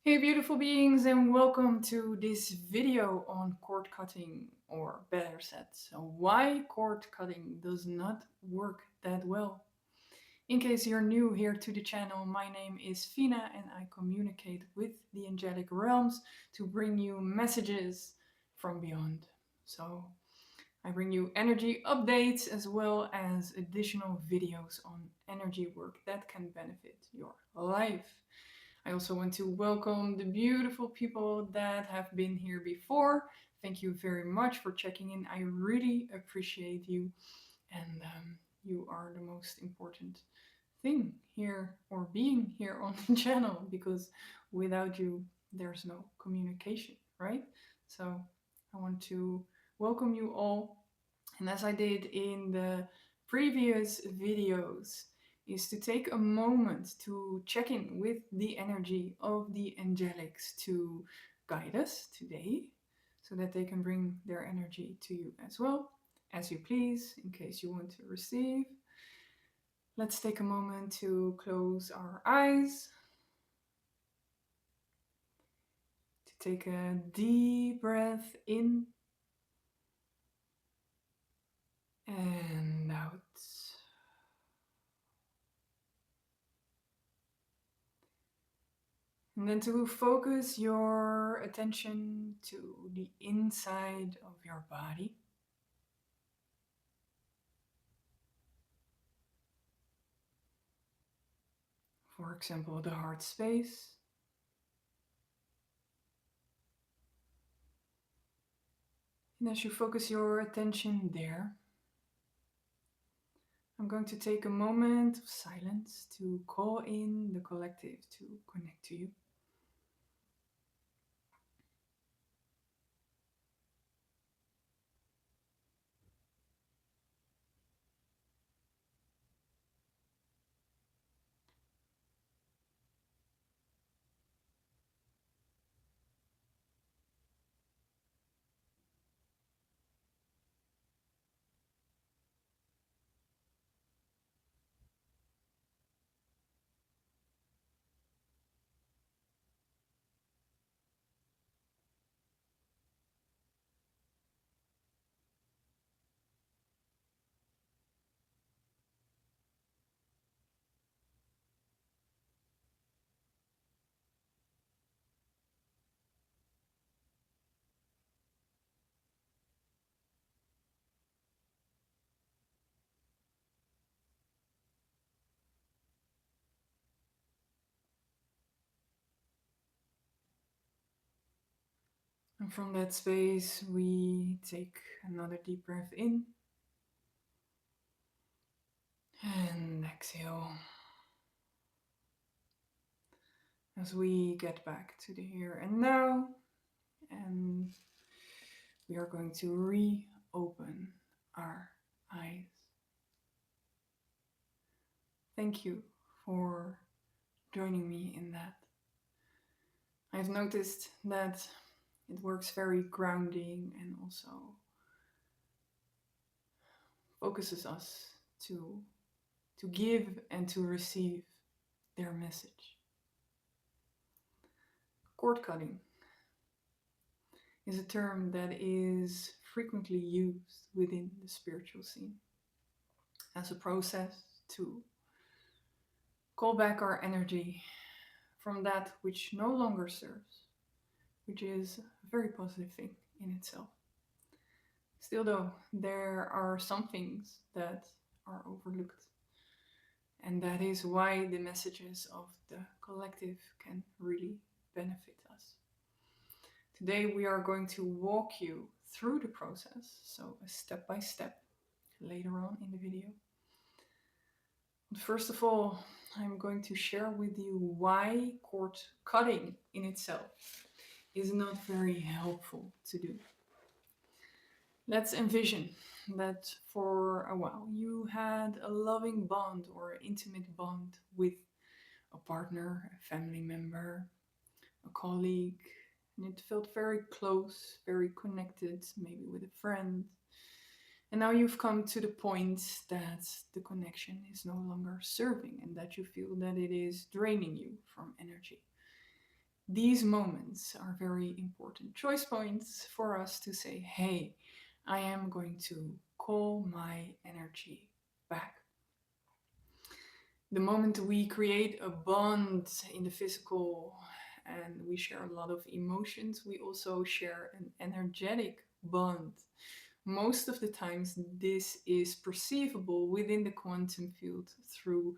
Hey beautiful beings, and welcome to this video on cord cutting, or better said, so why cord cutting does not work that well. In case you're new here to the channel, my name is Phina and I communicate with the angelic realms to bring you messages from beyond. So I bring you energy updates as well as additional videos on energy work that can benefit your life. I also want to welcome the beautiful people that have been here before. Thank you very much for checking in. I really appreciate you, and you are the most important thing here, or being here on the channel, because without you, there's no communication, right? So I want to welcome you all. And as I did in the previous videos, is to take a moment to check in with the energy of the angelics to guide us today so that they can bring their energy to you as well, as you please, in case you want to receive. Let's take a moment to close our eyes, to take a deep breath in and out. And then to focus your attention to the inside of your body. For example, the heart space. And as you focus your attention there, I'm going to take a moment of silence to call in the collective to connect to you. And from that space, we take another deep breath in and exhale. As we get back to the here and now, and we are going to reopen our eyes. Thank you for joining me in that. I've noticed that it works very grounding and also focuses us to give and to receive their message. Cord cutting is a term that is frequently used within the spiritual scene as a process to call back our energy from that which no longer serves, which is a very positive thing in itself. Still though, there are some things that are overlooked, and that is why the messages of the collective can really benefit us. Today we are going to walk you through the process, so a step by step, later on in the video. But first of all, I'm going to share with you why cord cutting in itself is not very helpful to do. Let's envision that for a while you had a loving bond or intimate bond with a partner, a family member, a colleague, and it felt very close, very connected, maybe with a friend. And now you've come to the point that the connection is no longer serving and that you feel that it is draining you from energy. These moments are very important choice points for us to say, hey, I am going to call my energy back. The moment we create a bond in the physical and we share a lot of emotions, we also share an energetic bond. Most of the times, this is perceivable within the quantum field through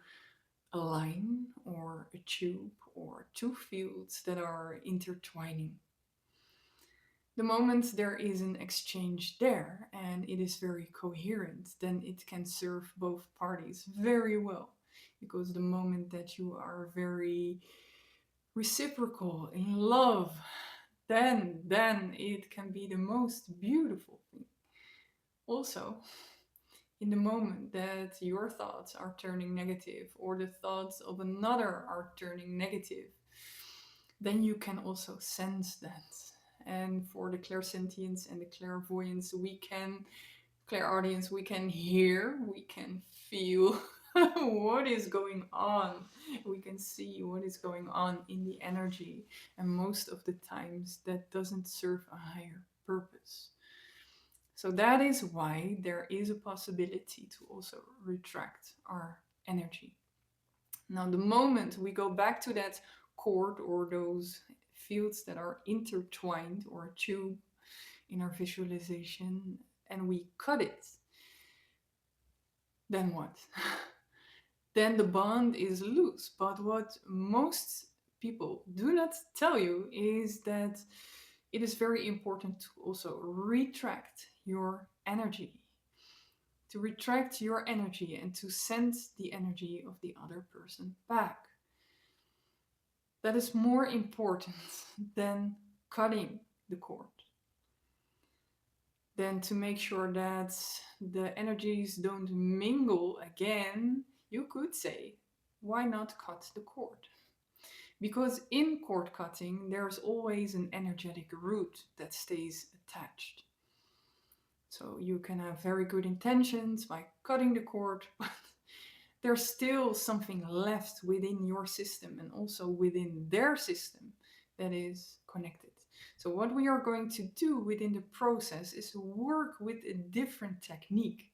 a line or a tube or two fields that are intertwining. The moment there is an exchange there and it is very coherent, then it can serve both parties very well. Because the moment that you are very reciprocal in love, then it can be the most beautiful thing. Also, in the moment that your thoughts are turning negative or the thoughts of another are turning negative, then you can also sense that. And for the clairsentience and the clairvoyance, we can, clairaudience, we can hear, we can feel what is going on. We can see what is going on in the energy. And most of the times, that doesn't serve a higher purpose. So that is why there is a possibility to also retract our energy. Now, the moment we go back to that cord or those fields that are intertwined or a tube in our visualization and we cut it, then what? Then the bond is loose. But what most people do not tell you is that it is very important to also retract your energy. To retract your energy and to send the energy of the other person back. That is more important than cutting the cord. Then to make sure that the energies don't mingle again, you could say, why not cut the cord? Because in cord cutting, there's always an energetic root that stays attached. So you can have very good intentions by cutting the cord, but there's still something left within your system and also within their system that is connected. So what we are going to do within the process is work with a different technique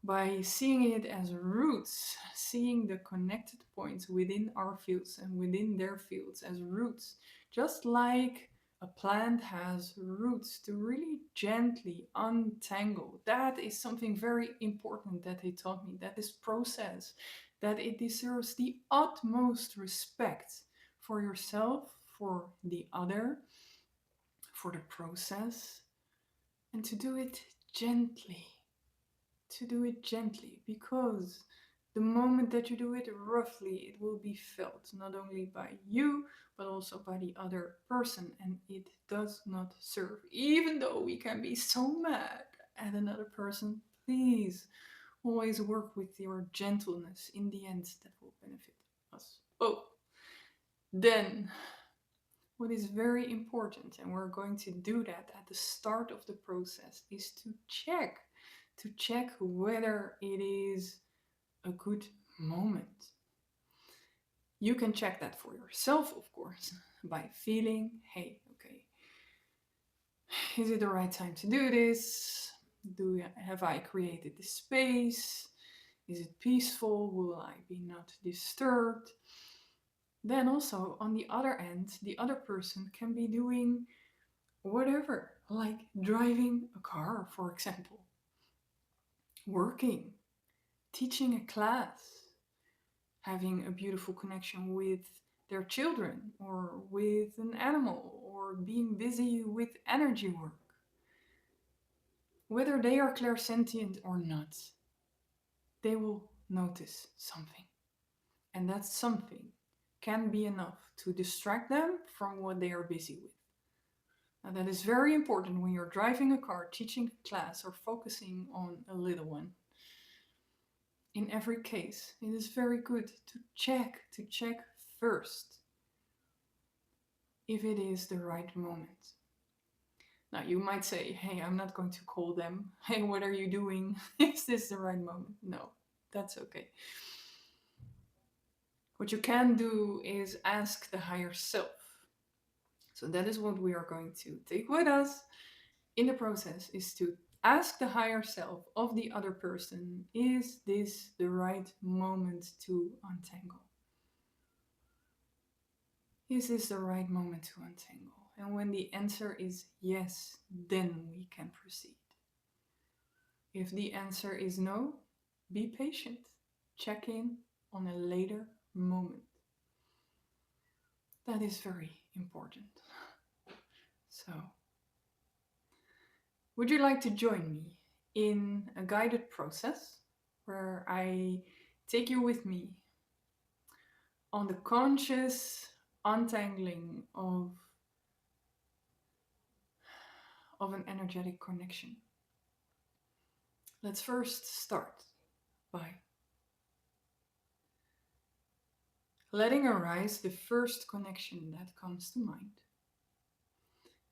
by seeing it as roots, seeing the connected points within our fields and within their fields as roots, just like a plant has roots to really gently untangle. That is something very important that they taught me, that this process, that it deserves the utmost respect for yourself, for the other, for the process, and to do it gently. To do it gently, because the moment that you do it roughly, it will be felt not only by you but also by the other person, and it does not serve. Even though we can be so mad at another person, please always work with your gentleness. In the end, that will benefit us both. Then, what is very important, and we're going to do that at the start of the process, is to check whether it is a good moment. You can check that for yourself, of course, by feeling, hey, okay, is it the right time to do this? Have I created the space? Is it peaceful? Will I be not disturbed? Then also, on the other end, the other person can be doing whatever, like driving a car, for example, working, teaching a class, having a beautiful connection with their children or with an animal or being busy with energy work. Whether they are clairsentient or not, they will notice something. And that something can be enough to distract them from what they are busy with. Now, that is very important when you're driving a car, teaching a class, or focusing on a little one. In every case, it is very good to check first if it is the right moment. Now, you might say, hey, I'm not going to call them. Hey, what are you doing? Is this the right moment? No, that's okay. What you can do is ask the higher self. So that is what we are going to take with us in the process, is to ask the higher self of the other person, is this the right moment to untangle? Is this the right moment to untangle? And when the answer is yes, then we can proceed. If the answer is no, be patient. Check in on a later moment. That is very important. So, would you like to join me in a guided process where I take you with me on the conscious untangling of an energetic connection? Let's first start by letting arise the first connection that comes to mind.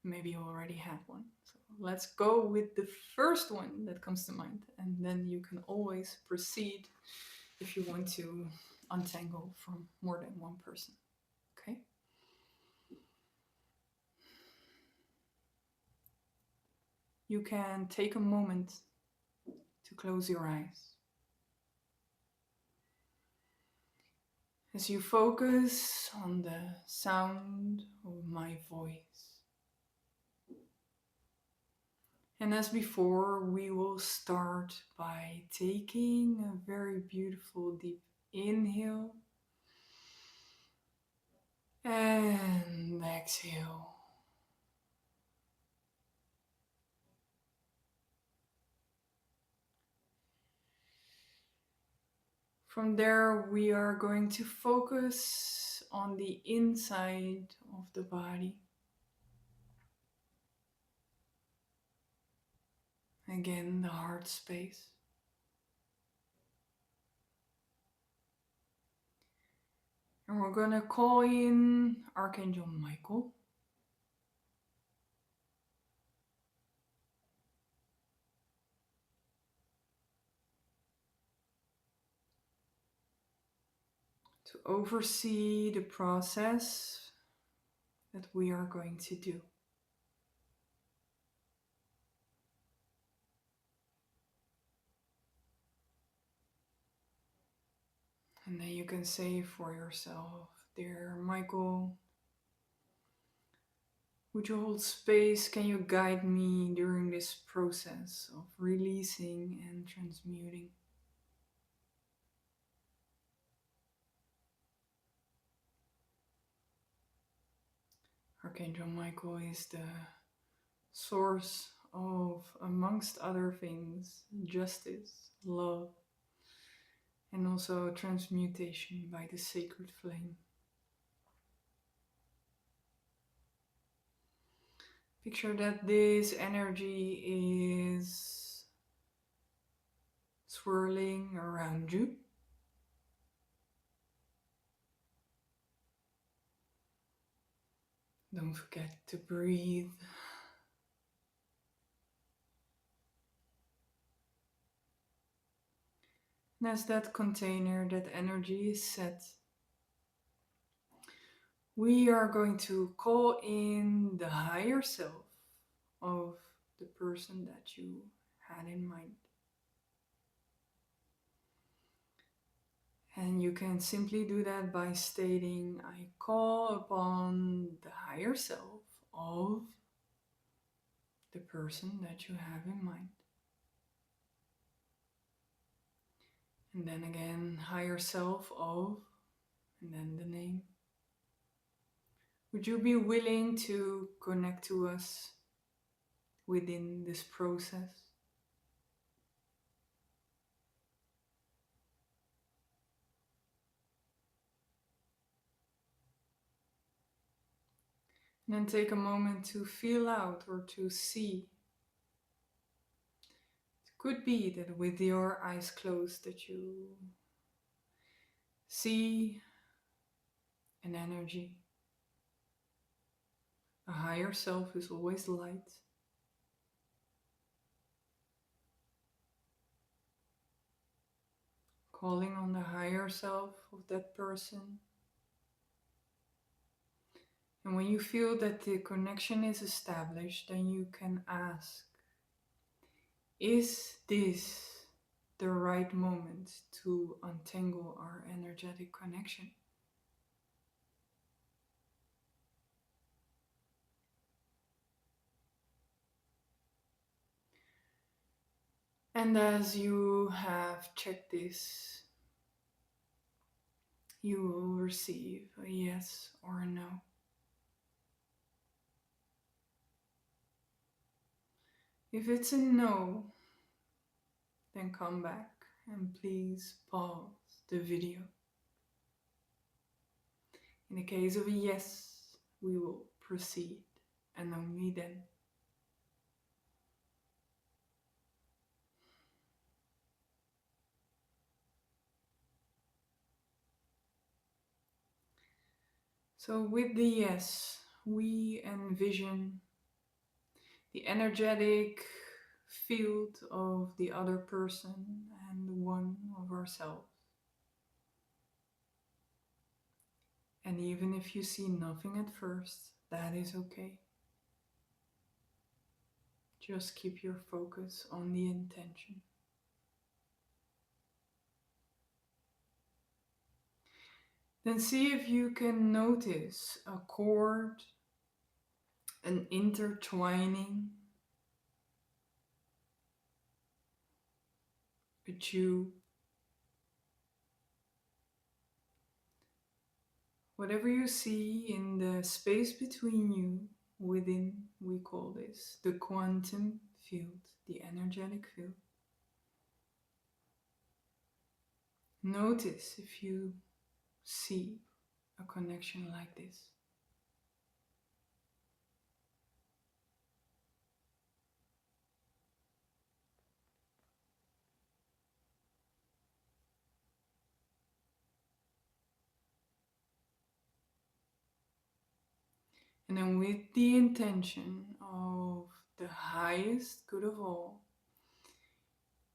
Maybe you already had one. So let's go with the first one that comes to mind, and then you can always proceed if you want to untangle from more than one person. Okay? You can take a moment to close your eyes. As you focus on the sound of my voice. And as before, we will start by taking a very beautiful deep inhale and exhale. From there, we are going to focus on the inside of the body. Again, the heart space. And we're going to call in Archangel Michael. To oversee the process that we are going to do. And then you can say for yourself, dear Michael, would you hold space? Can you guide me during this process of releasing and transmuting? Archangel Michael is the source of, amongst other things, justice, love, and also transmutation by the sacred flame. Picture that this energy is swirling around you. Don't forget to breathe. And as that container, that energy is set, we are going to call in the higher self of the person that you had in mind. And you can simply do that by stating, I call upon the higher self of the person that you have in mind. And then again, higher self of, and then the name. Would you be willing to connect to us within this process? And then take a moment to feel out or to see. It could be that with your eyes closed that you see an energy. A higher self is always light. calling on the higher self of that person. And when you feel that the connection is established, then you can ask, is this the right moment to untangle our energetic connection? And as you have checked this, you will receive a yes or a no. If it's a no, then come back and please pause the video. In the case of a yes, we will proceed, and only then. So with the yes, we envision the energetic field of the other person and one of ourselves. And even if you see nothing at first, that is okay. Just keep your focus on the intention. Then see if you can notice a cord, an intertwining, a tube, whatever you see in the space between you, within, we call this the quantum field, the energetic field. Notice if you see a connection like this. And then with the intention of the highest good of all,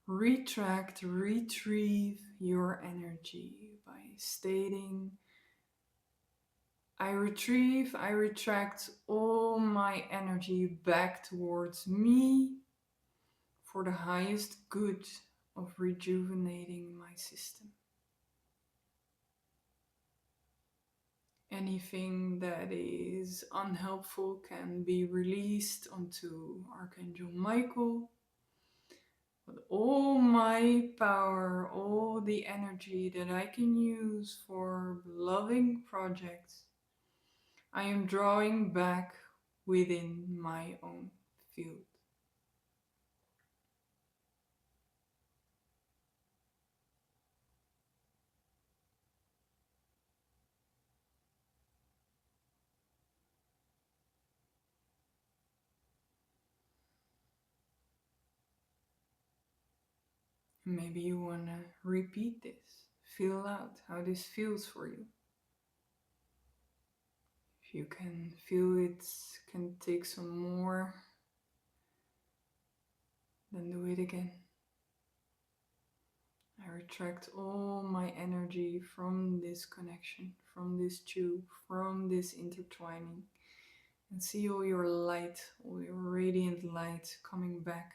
retract, retrieve your energy by stating, I retrieve, I retract all my energy back towards me for the highest good of rejuvenating my system. Anything that is unhelpful can be released onto Archangel Michael. But all my power, all the energy that I can use for loving projects, I am drawing back within my own field. Maybe you want to repeat this. Feel out how this feels for you. If you can feel it can take some more, then do it again. I retract all my energy from this connection, from this tube, from this intertwining, and see all your light, all your radiant light coming back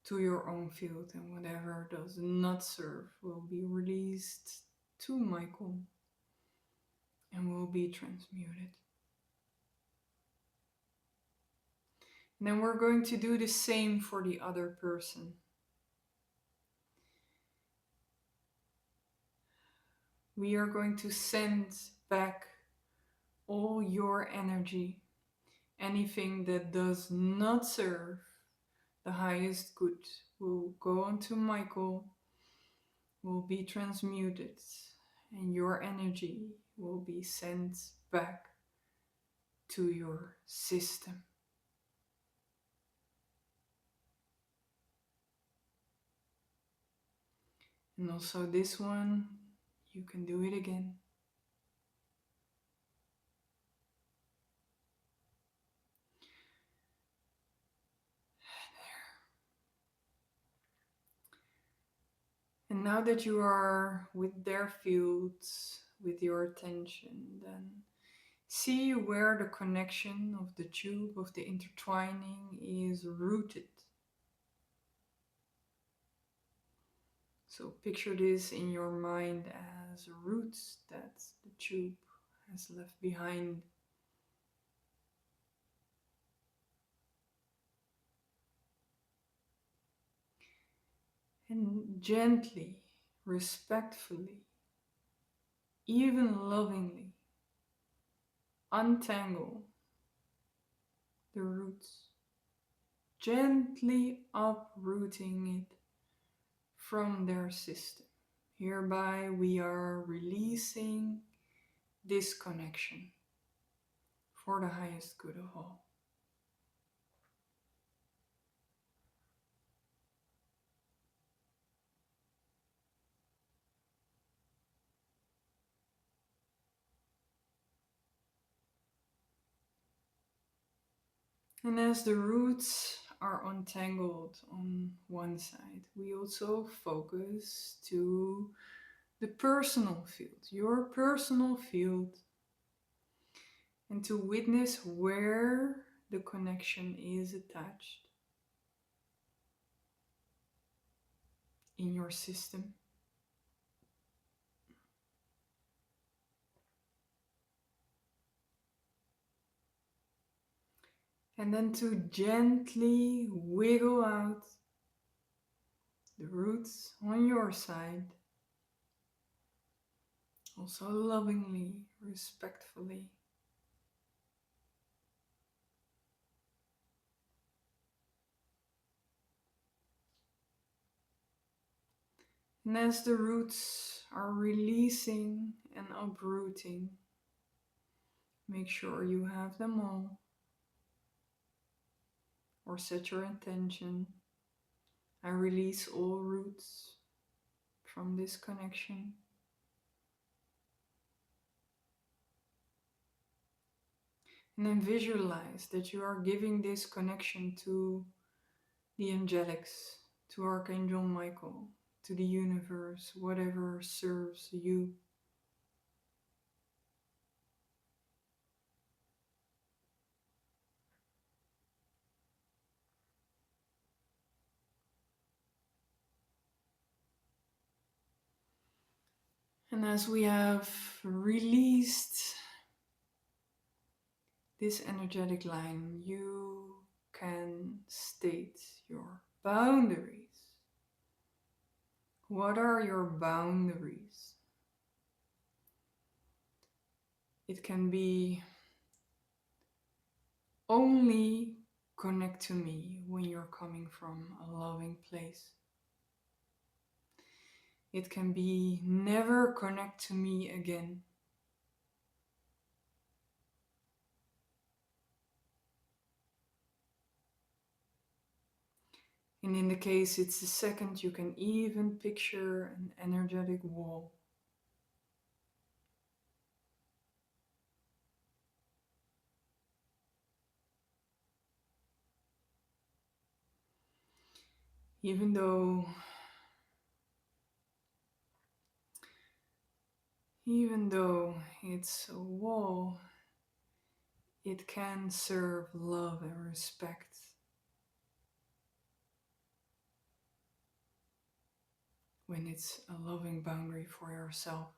to your own field, and whatever does not serve will be released to Michael and will be transmuted. And then we're going to do the same for the other person. We are going to send back all your energy, anything that does not serve the highest good will go on to Michael, will be transmuted, and your energy will be sent back to your system. And also this one, you can do it again. And now that you are with their fields, with your attention, then see where the connection of the tube, of the intertwining, is rooted. So picture this in your mind as roots that the tube has left behind. And gently, respectfully, even lovingly, untangle the roots, gently uprooting it from their system. Hereby, we are releasing disconnection for the highest good of all. And as the roots are untangled on one side, we also focus to the personal field, your personal field, and to witness where the connection is attached in your system. And then to gently wiggle out the roots on your side, also lovingly, respectfully. And as the roots are releasing and uprooting, make sure you have them all, or set your intention. I release all roots from this connection. And then visualize that you are giving this connection to the angelics, to Archangel Michael, to the universe, whatever serves you. And as we have released this energetic line, you can state your boundaries. What are your boundaries? It can be only connect to me when you're coming from a loving place. It can be never connect to me again. And in the case it's the second, you can even picture an energetic wall. Even though it's a wall, it can serve love and respect. When it's a loving boundary for yourself.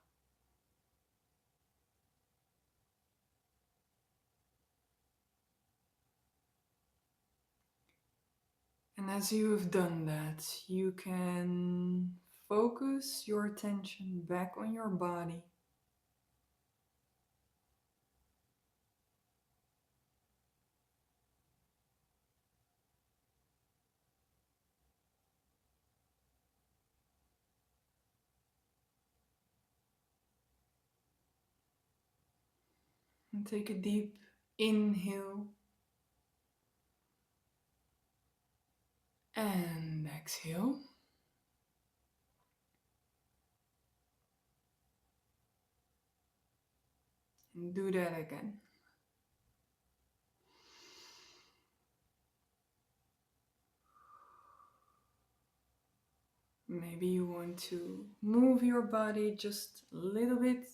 And as you have done that, you can focus your attention back on your body. And take a deep inhale and exhale. And do that again. Maybe you want to move your body just a little bit.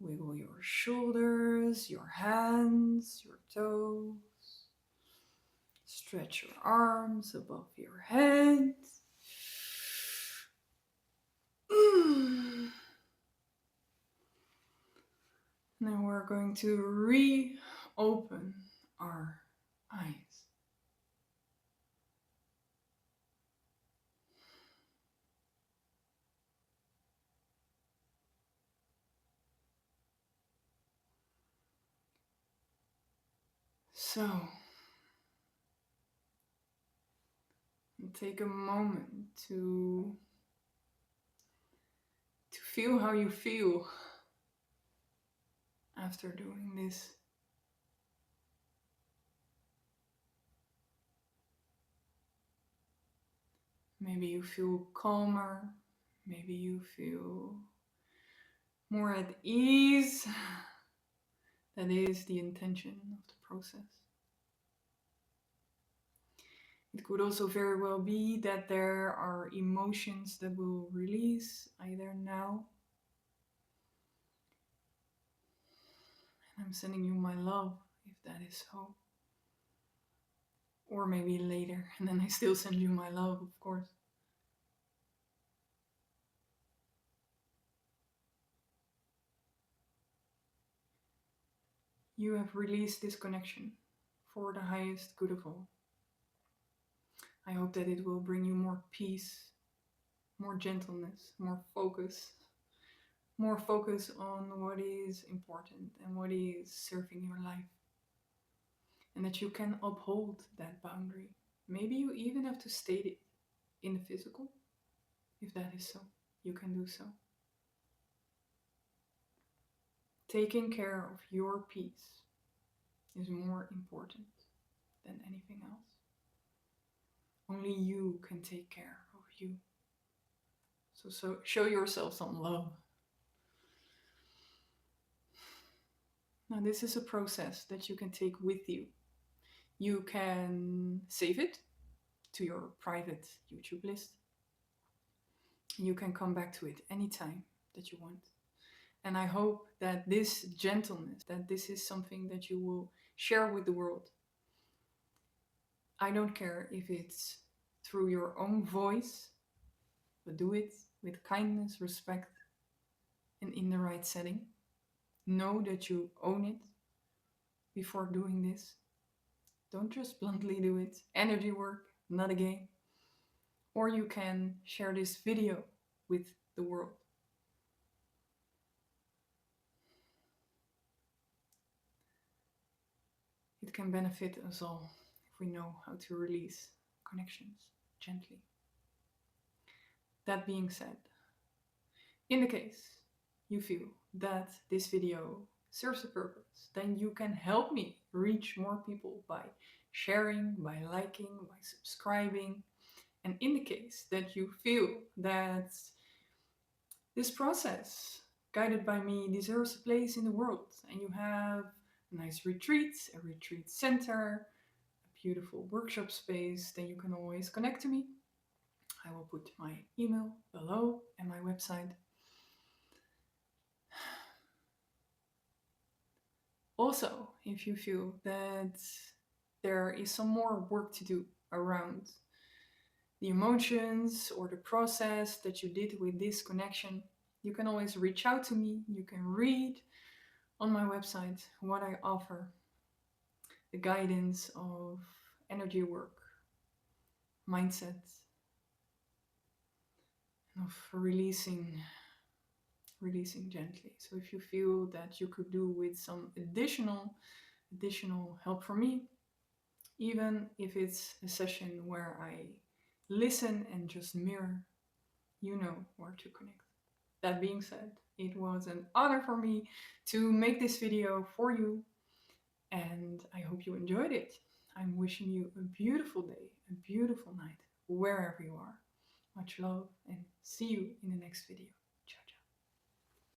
Wiggle your shoulders, your hands, your toes. Stretch your arms above your head. Now we're going to reopen our eyes. So, take a moment to feel how you feel after doing this. Maybe you feel calmer, maybe you feel more at ease. That is the intention of the process. It could also very well be that there are emotions that will release either now. And I'm sending you my love if that is so. Or maybe later, and then I still send you my love, of course. You have released this connection for the highest good of all. I hope that it will bring you more peace, more gentleness, more focus on what is important and what is serving your life. And that you can uphold that boundary. Maybe you even have to state it in the physical. If that is so, you can do so. Taking care of your peace is more important than anything else. Only you can take care of you. So show yourself some love. Now, this is a process that you can take with you. You can save it to your private YouTube list. You can come back to it anytime that you want. And I hope that this gentleness, that this is something that you will share with the world. I don't care if it's through your own voice, but do it with kindness, respect, and in the right setting. Know that you own it before doing this. Don't just bluntly do it. Energy work, not a game. Or you can share this video with the world. It can benefit us all if we know how to release connections gently. That being said, in the case you feel that this video serves a purpose, then you can help me reach more people by sharing, by liking, by subscribing. And in the case that you feel that this process, guided by me, deserves a place in the world, and you have a nice retreat, a retreat center, a beautiful workshop space, then you can always connect to me. I will put my email below and my website. Also, if you feel that there is some more work to do around the emotions or the process that you did with this connection, you can always reach out to me. You can read on my website what I offer, the guidance of energy work, mindset, of releasing gently. So if you feel that you could do with some additional help from me, even if it's a session where I listen and just mirror, you know where to connect. That being said, it was an honor for me to make this video for you, and I hope you enjoyed it. I'm wishing you a beautiful day, a beautiful night, wherever you are. Much love, and see you in the next video.